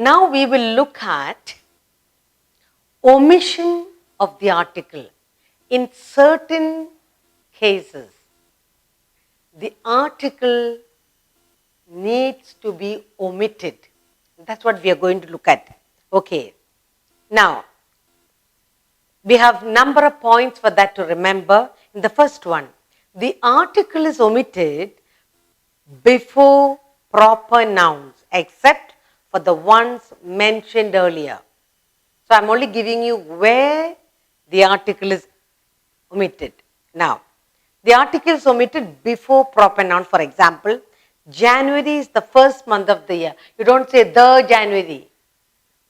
Now we will look at omission of the article. In certain cases, the article needs to be omitted. That's what we are going to look at. Okay. Now, we have number of points for that to remember. In the first one, the article is omitted before proper nouns, except for the ones mentioned earlier. So, I am only giving you where the article is omitted. Now, the article is omitted before proper noun. For example, January is the first month of the year. You don't say the January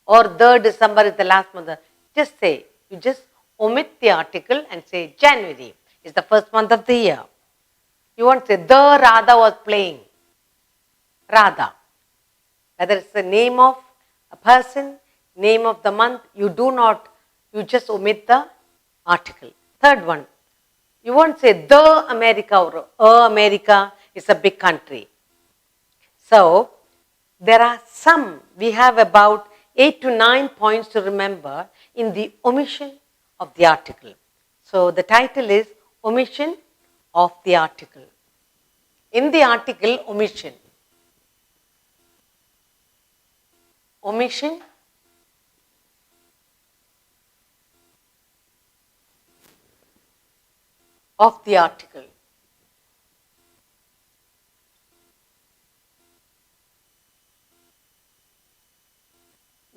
or the December is the last month. Just say, you just omit the article and say January is the first month of the year. You won't say the Radha was playing. Radha. Whether it's the name of a person, name of the month, you just omit the article. Third one, you won't say the America or America is a big country. So, there are we have about 8 to 9 points to remember in the omission of the article. So, the title is Omission of the article. In the article, omission. Omission of the article.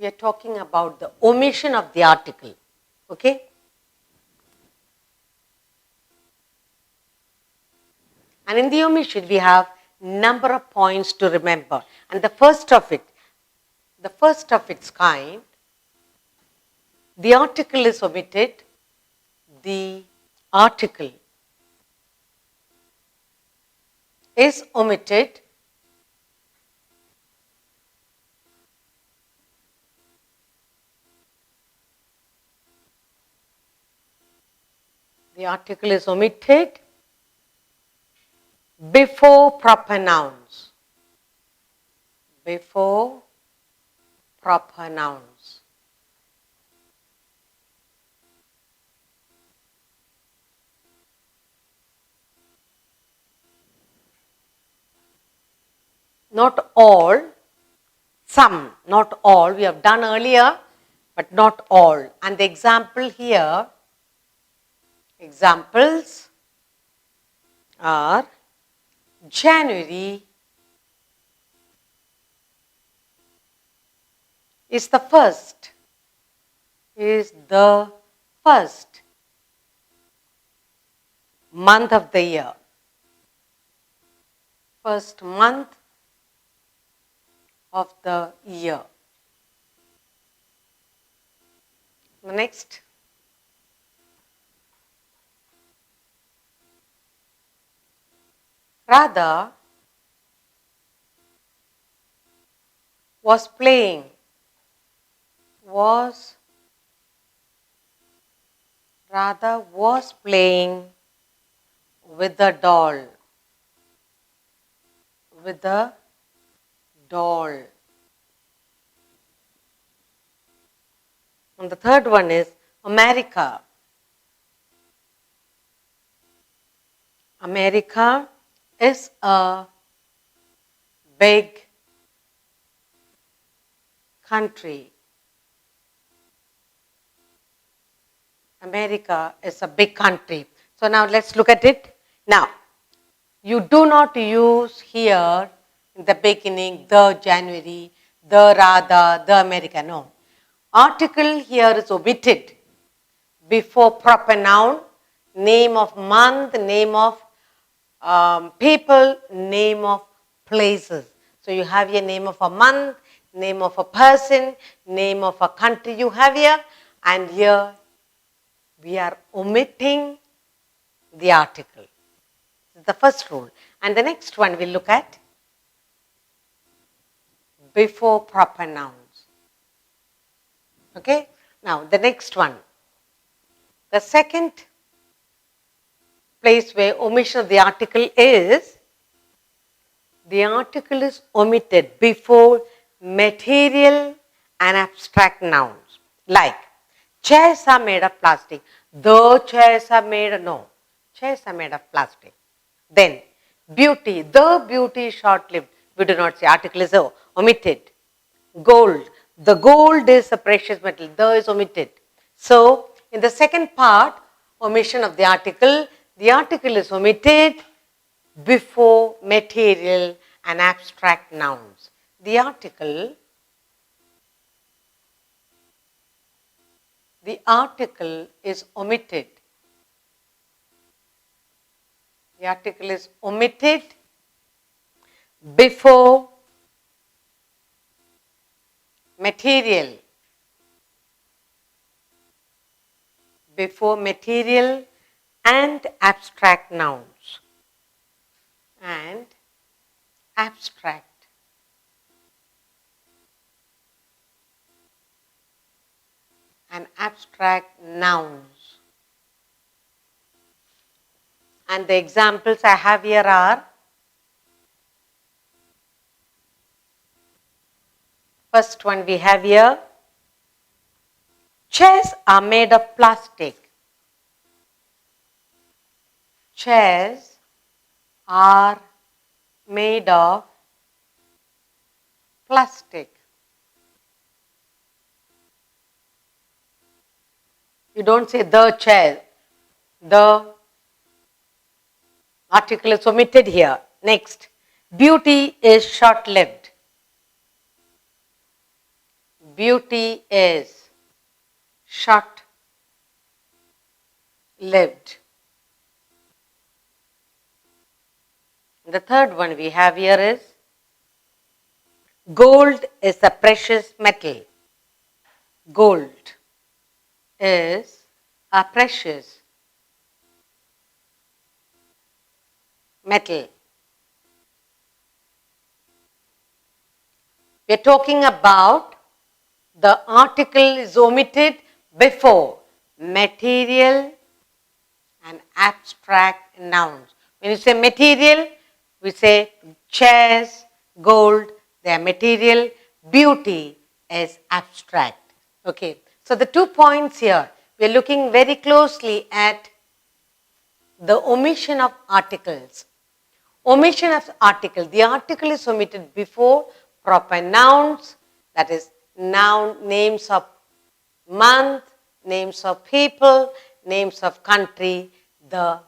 We are talking about the omission of the article. Okay? And in the omission, we have number of points to remember. And the first of its kind, the article is omitted. The article is omitted before proper nouns. Before proper nouns. Not all, some, not all. We have done earlier, but not all. And the example here, examples are January is the first month of the year. First month of the year. Next. Radha was playing. Radha was playing with the doll. With the doll. And the third one is America. America is a big country. America is a big country. So now let's look at it. Now, you do not use here in the beginning the January, the Radha, the America. No. Article here is omitted before proper noun, name of month, name of people, name of places. So you have your name of a month, name of a person, name of a country you have here, and here we are omitting the article. This is the first rule. And the next one we'll look at before proper nouns. Okay? Now the next one. The second place where omission of the article is omitted before material and abstract nouns. Like, chairs are made of plastic. The chairs are made, no, chairs are made of plastic. Then, beauty, the beauty is short-lived. We do not say, article is omitted. Gold, the gold is a precious metal. The is omitted. So, in the second part, omission of the article is omitted before material and abstract nouns. The article is omitted. The article is omitted before material and abstract nouns. And abstract nouns. And the examples I have here are, first one we have here, chairs are made of plastic. Chairs are made of plastic. You don't say the chair. The article is omitted here. Next, beauty is short-lived. Beauty is short-lived. The third one we have here is, gold is a precious metal. Gold is a precious metal. We are talking about the article is omitted before material and abstract nouns. When you say material, we say chairs, gold, they are material, beauty is abstract. Okay. So the 2 points here, we are looking very closely at the omission of articles. Omission of article. The article is omitted before proper nouns, that is noun, names of month, names of people, names of country. The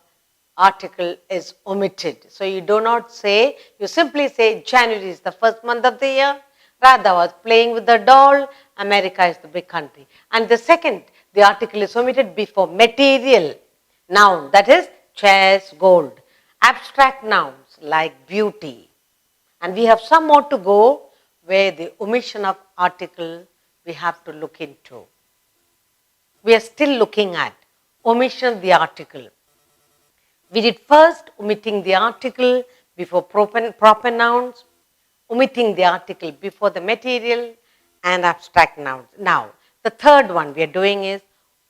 article is omitted. So you do not say, you simply say January is the first month of the year. Radha was playing with the doll. America is the big country. And the second, the article is omitted before material noun, that is chairs, gold. Abstract nouns like beauty. And we have some more to go where the omission of article we have to look into. We are still looking at omission of the article. We did first omitting the article before proper nouns, omitting the article before the material and abstract nouns. Now, the third one we are doing is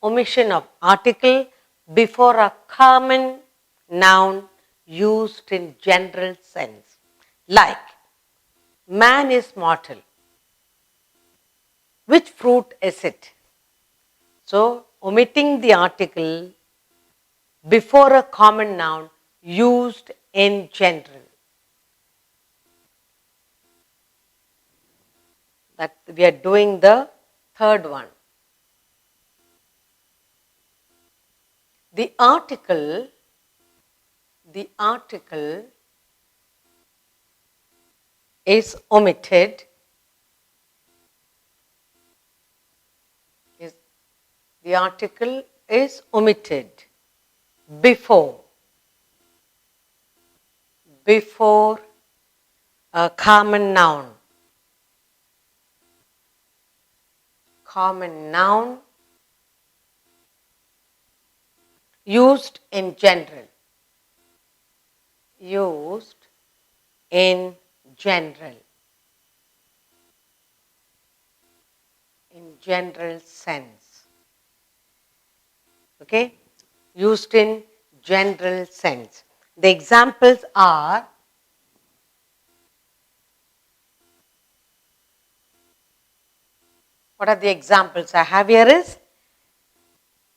omission of article before a common noun used in general sense. Like, man is mortal. Which fruit is it? So, omitting the article before a common noun used in general. That we are doing the third one. The article is omitted. The article is omitted before a common noun. Common noun used in general. Used in general. In general sense. Okay? Used in general sense. The examples are What are the examples I have here is,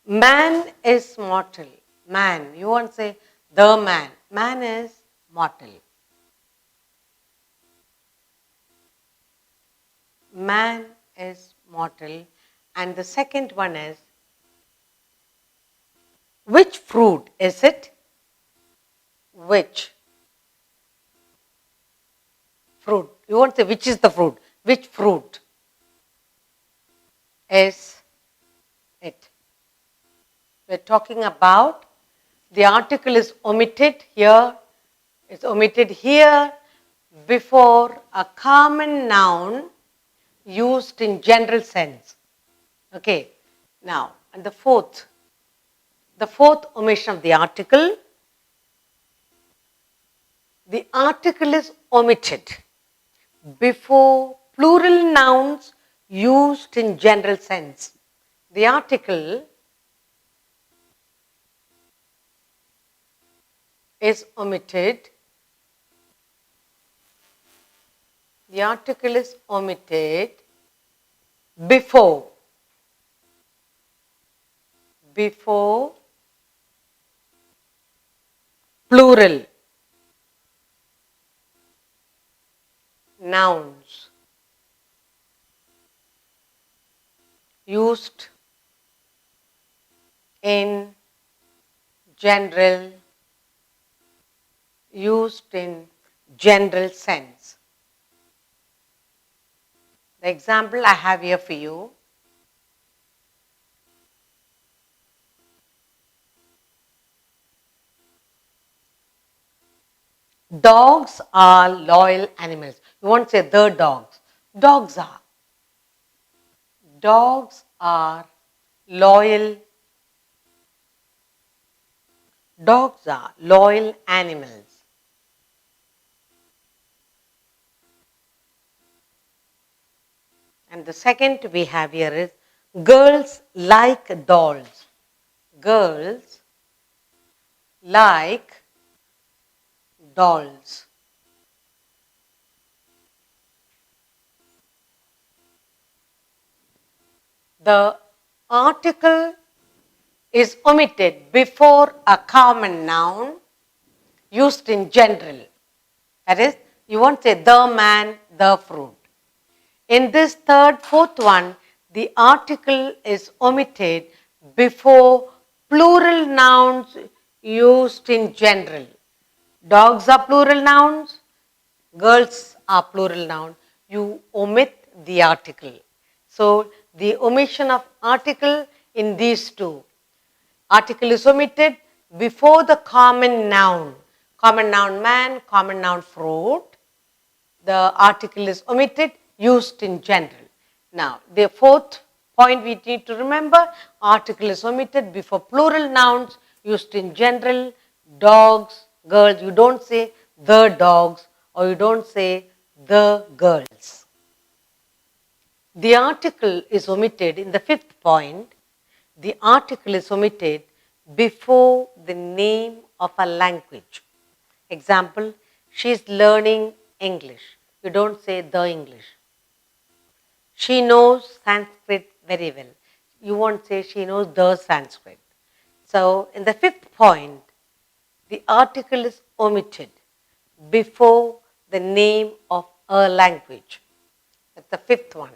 man is mortal. Man, you won't say the man. Man is mortal. Man is mortal. And the second one is, which fruit is it? Which fruit? You won't say which is the fruit. Which fruit is it? We're talking about the article is omitted here. It's omitted here before a common noun used in general sense. Okay. Now, and the fourth omission of the article is omitted before plural nouns used in general sense. The article is omitted. The article is omitted before plural nouns used in general sense. The example I have here for you. Dogs are loyal animals. You won't say the dogs. Dogs are loyal. Dogs are loyal animals. And the second we have here is, girls like dolls. Girls like dolls. The article is omitted before a common noun used in general. That is, you won't say the man, the fruit. In this fourth one, the article is omitted before plural nouns used in general. Dogs are plural nouns, girls are plural nouns. You omit the article. So, the omission of article in these two. Article is omitted before the common noun. Common noun man, common noun fruit. The article is omitted, used in general. Now, the fourth point we need to remember, article is omitted before plural nouns used in general, dogs, girls. You don't say the dogs or you don't say the girls. The article is omitted in the fifth point. The article is omitted before the name of a language. Example, she is learning English. You don't say the English. She knows Sanskrit very well. You won't say she knows the Sanskrit. So, in the fifth point, the article is omitted before the name of a language. That's the fifth one.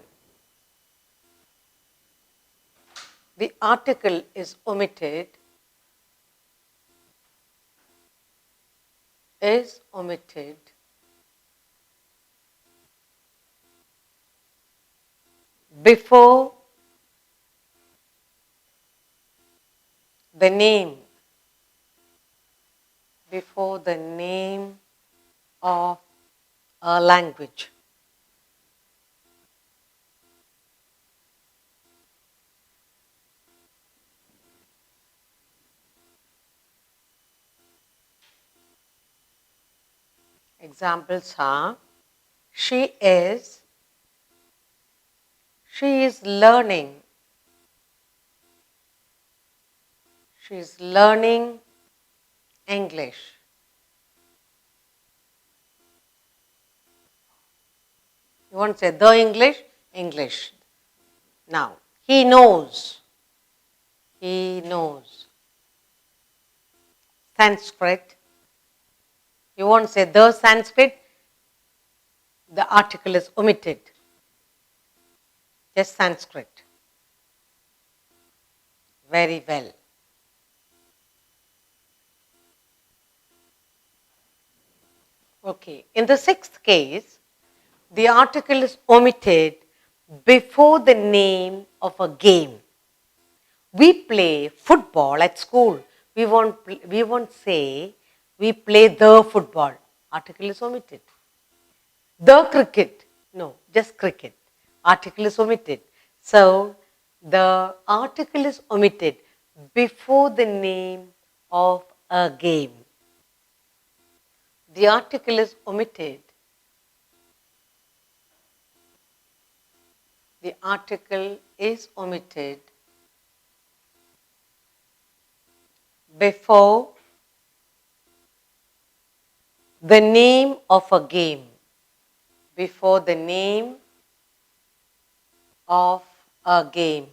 The article is omitted before the name of a language. Examples are, she is learning. She is learning English. You won't say the English, English. Now, he knows. He knows. Sanskrit. You won't say the Sanskrit. The article is omitted. Just Sanskrit. Very well. Okay. In the sixth case, the article is omitted before the name of a game. We play football at school. We won't say we play the football. Article is omitted. The cricket. No, just cricket. Article is omitted. So, the article is omitted before the name of a game. The article is omitted. The article is omitted before the name of a game. Before the name of a game.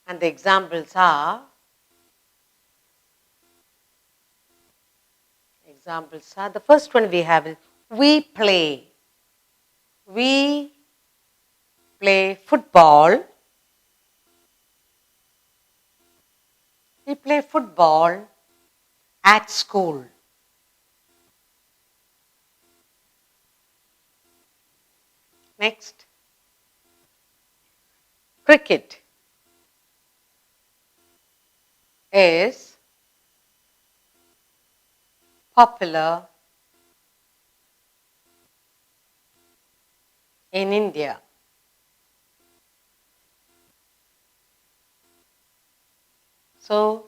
And the examples are, the first one we have is we play. We play football. We play football at school. Next, cricket is popular in India. So,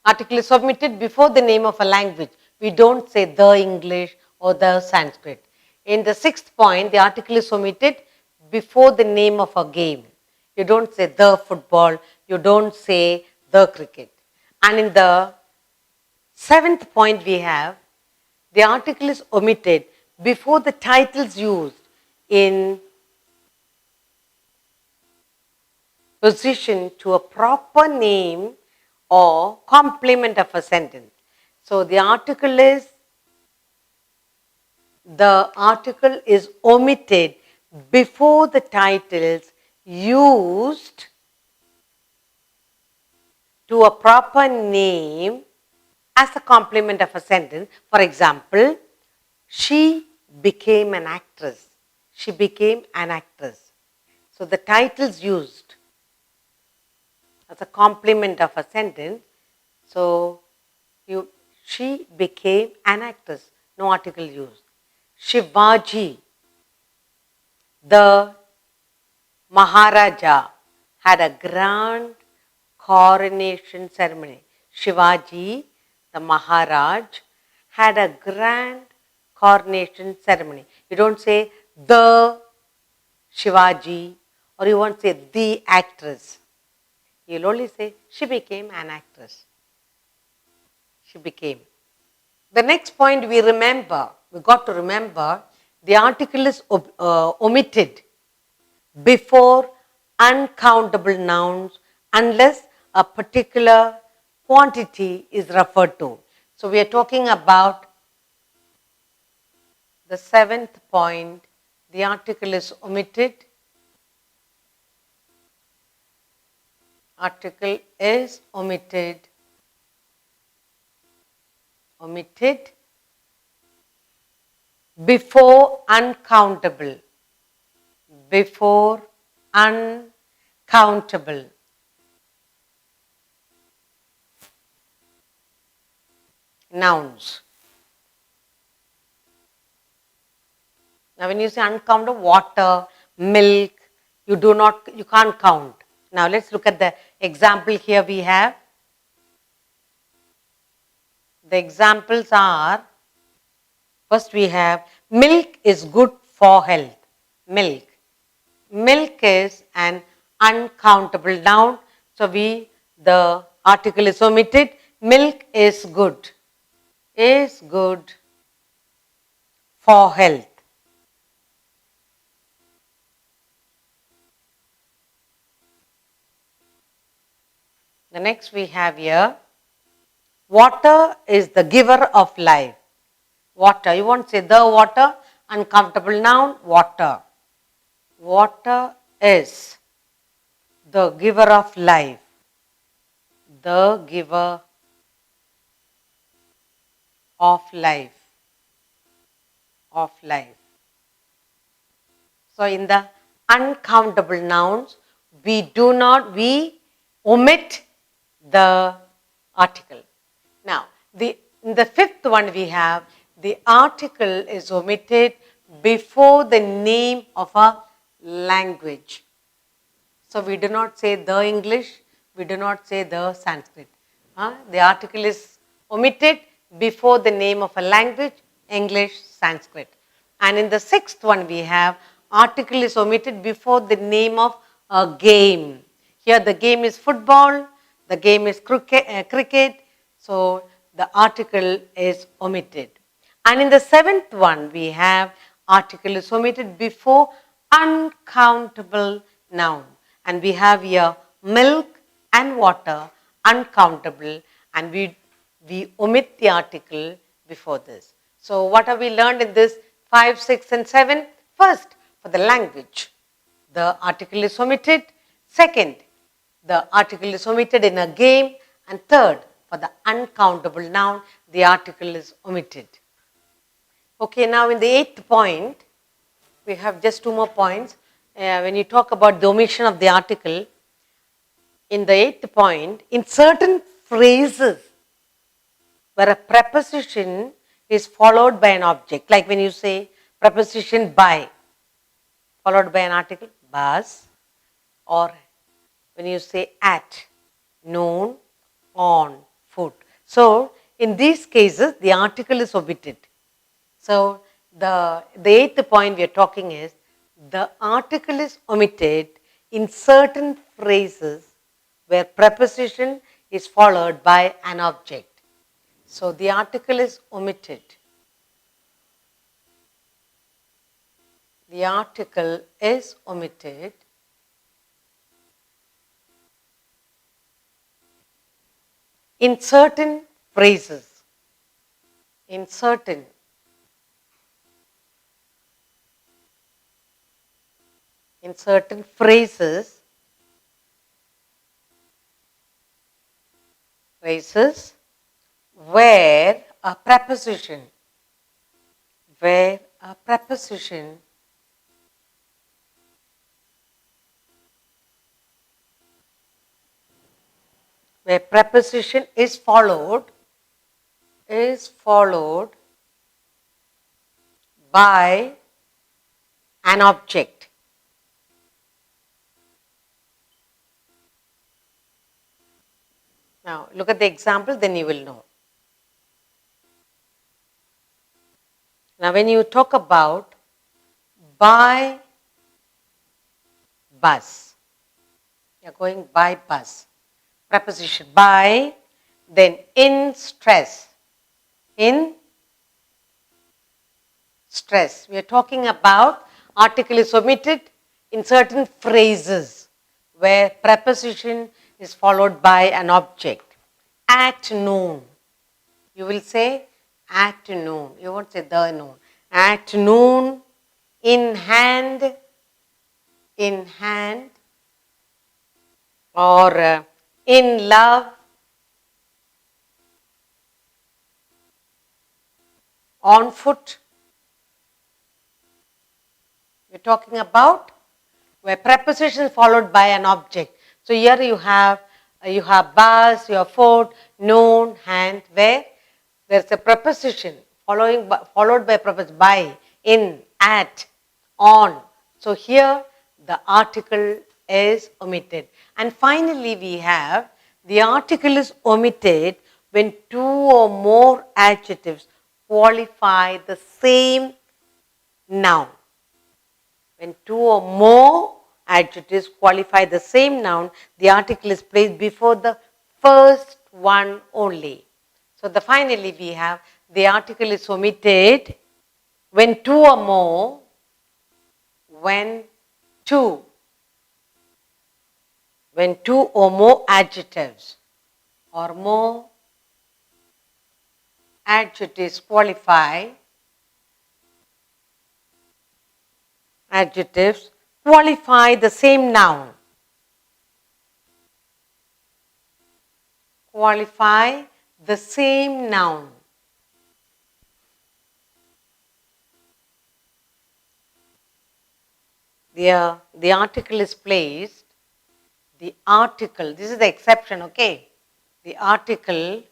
article is submitted before the name of a language. We don't say the English or the Sanskrit. In the sixth point, the article is omitted before the name of a game. You don't say the football, you don't say the cricket. And in the seventh point we have, the article is omitted before the titles used in position to a proper name or complement of a sentence. So the article is omitted before the titles used to a proper name as a complement of a sentence. For example, she became an actress. She became an actress. So the titles used as a complement of a sentence. So she became an actress. No article used. Shivaji, the Maharaja, had a grand coronation ceremony. Shivaji, the Maharaj, had a grand coronation ceremony. You don't say the Shivaji, or you won't say the actress. You'll only say she became an actress. She became. The next point we got to remember, the article is omitted before uncountable nouns unless a particular quantity is referred to. So we are talking about the seventh point, the article is omitted. Article is omitted before uncountable. Before uncountable. Nouns. Now when you say uncountable, water, milk, you can't count. Now let's look at the example here we have. The examples are, first we have milk is good for health. Milk. Milk is an uncountable noun. So the article is omitted. Milk is good. Is good for health. next we have here, water is the giver of life. Water, you won't say the water, uncountable noun, water. Water is the giver of life. The giver of life. Of life. So in the uncountable nouns, we omit the article. Now, in the fifth one we have, the article is omitted before the name of a language. So we do not say the English, we do not say the Sanskrit. The article is omitted before the name of a language, English, Sanskrit. And in the sixth one we have, article is omitted before the name of a game. Here the game is football, the game is cricket, so the article is omitted. And in the seventh one we have, article is omitted before uncountable noun. And we have here milk and water, uncountable, and we omit the article before this. So what have we learned in this 5, 6 and 7? First, for the language, the article is omitted. Second, the article is omitted in a game. And third, for the uncountable noun, the article is omitted. Okay, now in the 8th point, we have just 2 more points. When you talk about the omission of the article, in the 8th point, in certain phrases where a preposition is followed by an object, like when you say preposition by, followed by an article, bus, or when you say at, noon, on, foot. So, in these cases, the article is omitted. So, the 8th point we are talking is, the article is omitted in certain phrases where preposition is followed by an object. So, the article is omitted. The article is omitted in certain phrases. In certain phrases where a preposition is followed by an object. Now, look at the example, then you will know. Now, when you talk about by bus, you are going by bus. Preposition by, then in stress. In stress. We are talking about article is omitted in certain phrases where preposition is followed by an object. At noon. You will say at noon. You won't say the noon. At noon, in hand, or in love, on foot. We're talking about where preposition is followed by an object. So here you have bus, you have foot, noon, hand, where there's a preposition followed by preposition by, in, at, on. So here the article is omitted. And finally we have the article is omitted when 2 or more adjectives qualify the same noun. When 2 or more adjectives qualify the same noun, the article is placed before the first one only. So finally we have the article is omitted when 2 or more, when two or more adjectives or more adjectives qualify the same noun. Qualify the same noun. The article is placed. The article, this is the exception, okay? The article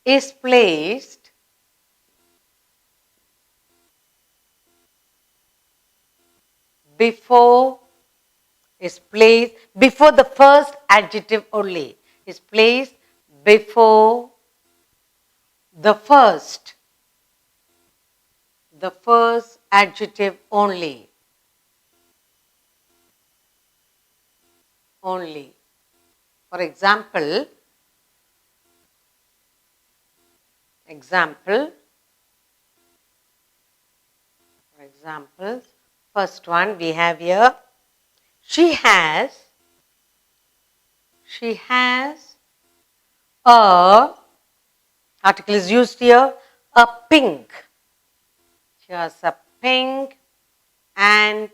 is placed before the first adjective only. Is placed before the first adjective only. For example, first one we have here, she has a, article is used here, a pink. She has a pink, and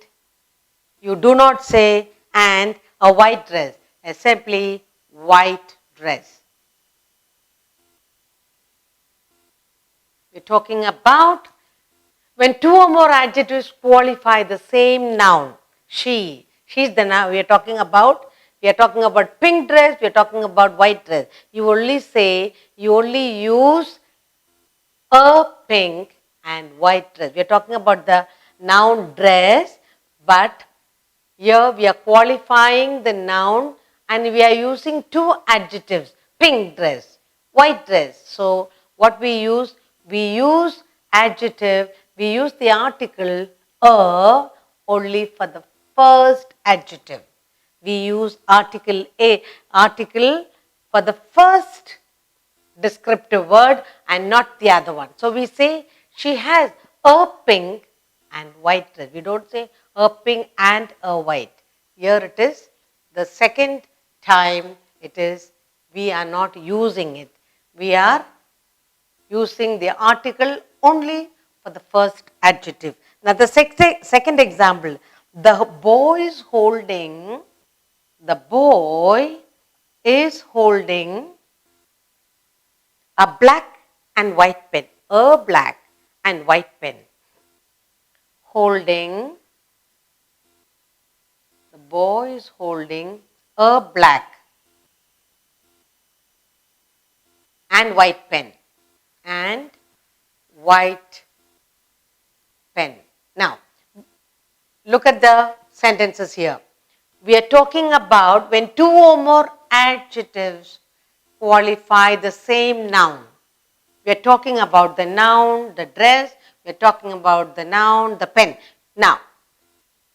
you do not say and a white dress, simply white dress. We're talking about when two or more adjectives qualify the same noun. She's the noun we are talking about. We are talking about pink dress, we are talking about white dress. You only use a pink and white dress. We are talking about the noun dress, but here we are qualifying the noun and we are using two adjectives, pink dress, white dress. So what we use adjective, we use the article a only for the first adjective. We use article for the first descriptive word and not the other one. So we say she has a pink and white dress. We don't say a pink and a white. Here it is the second time we are not using it. We are using the article only for the first adjective. Now the second example, the boy is holding a black and white pen. A black and white pen. The boy is holding a black and white pen. Now, look at the sentences here. We are talking about when two or more adjectives qualify the same noun. We are talking about the noun, the dress. We are talking about the noun, the pen. Now,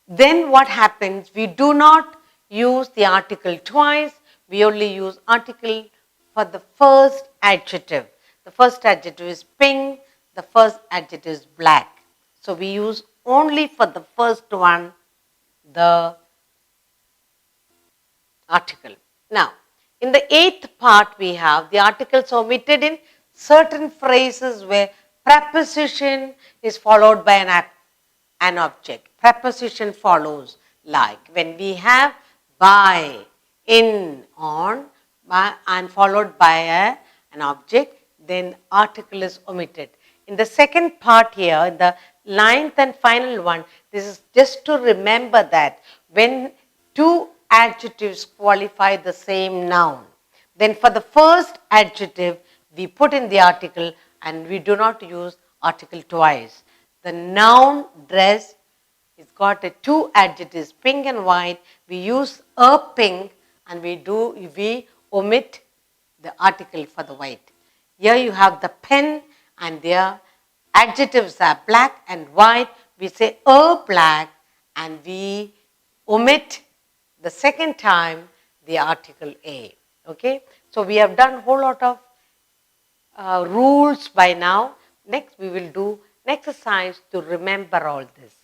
then what happens? We do not use the article twice. We only use article for the first adjective. The first adjective is pink. The first adjective is black. So we use only for the first one the article. Now, in the eighth part we have the articles omitted in certain phrases where preposition is followed by an object. Preposition follows, like when we have by, in, on, and followed by an object, then article is omitted. In the second part here, in the ninth and final one, this is just to remember that when two adjectives qualify the same noun, then for the first adjective, we put in the article and we do not use article twice. The noun dress is got two adjectives, pink and white. We use a pink and we omit the article for the white. Here you have the pen and their adjectives are black and white. We say a black and we omit the second time the article a. Okay, so we have done a whole lot of rules by now. Next we will do an exercise to remember all this.